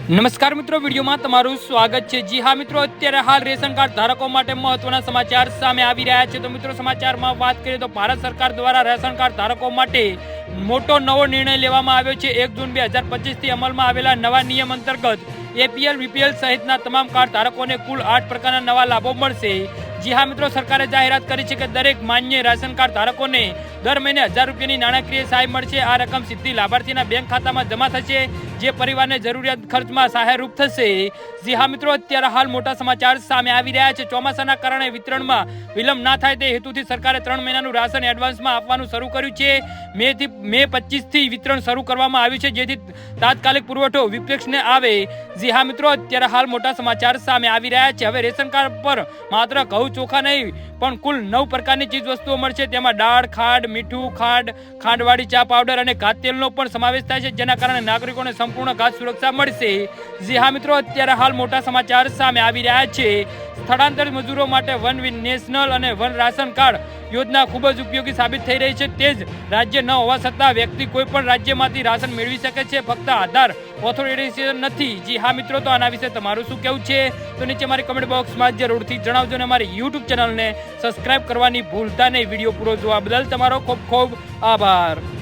નમસ્કાર મિત્રો, વિડીયોમાં તમારું સ્વાગત છે। જી હા મિત્રો, અત્યારે હાલ રેશન કાર્ડ ધારકો માટે મહત્વના સમાચાર સામે આવી રહ્યા છે। તો મિત્રો, સમાચારમાં વાત કરીએ તો ભારત સરકાર દ્વારા રેશન કાર્ડ ધારકો માટે મોટો નવો નિર્ણય લેવામાં આવ્યો છે। 1 જૂન 2025 થી અમલમાં આવેલા નવા નિયમ અંતર્ગત એપીએલ, બીપીએલ સહિતના તમામ કાર્ડ ધારકોને કુલ 8 પ્રકારના નવા લાભો મળશે। જી હા મિત્રો, સરકારે જાહેરાત કરી છે કે દરેક માન્ય રાશન કાર્ડ ધારકોને દર મહિને 1000 રૂપિયાની નાણાકીય સહાય મળશે। આ રકમ સીધી લાભાર્થીના બેંક ખાતામાં જમા થશે, જે પરિવારને જરૂરિયાત ખર્ચમાં સહાયરૂપ થશે। જી હા મિત્રો, અત્યારે હાલ મોટા સમાચાર સામે આવી રહ્યા છે। ચોમાસાના કારણે વિતરણમાં વિલંબ ના થાય તે હેતુથી સરકારે 3 મહિનાનું રાશન એડવાન્સમાં આપવાનું શરૂ કર્યું છે। મે 25 થી વિતરણ શરૂ કરવામાં આવ્યું છે, જેથી તાત્કાલિક પુરવઠો વિપક્ષને આવે। જી હા મિત્રો, અત્યારે હાલ મોટા સમાચાર સામે આવી રહ્યા છે। હવે રેશન કાર્ડ પર માત્ર ઘઉં ચોખા નહીં પણ કુલ 9 પ્રકારની ચીજ વસ્તુઓ મળશે। તેમાં દાળ, ખાંડ, મીઠું, ખાંડવાળી ચા પાવડર અને ઘાત તેલનો પણ સમાવેશ થાય છે, જેના કારણે નાગરિકોને સંપૂર્ણ ઘાત સુરક્ષા મળશે। જી હા મિત્રો, અત્યારે હાલ મોટા સમાચાર સામે આવી રહ્યા છે। સ્થળાંતરિત મજૂરો માટે વન નેશનલ અને વન રાશન કાર્ડ યોજના ખૂબ જ ઉપયોગી સાબિત થઈ રહી છે। તે જ રાજ્ય ન હોવા છતાં વ્યક્તિ કોઈ પણ રાજ્યમાંથી રાશન મેળવી શકે છે, ફક્ત આધાર ઓથોરિટેશન નથી। જી હા મિત્રો, તો આના વિશે તમારું શું કહેવું છે તો નીચે મારી કમેન્ટ બોક્સમાં જરૂરથી જણાવજો અને મારી યુટ્યુબ ચેનલને સબસ્ક્રાઇબ કરવાની ભૂલતા નહીં। વિડીયો પૂરો જોવા બદલ તમારો ખૂબ ખૂબ આભાર।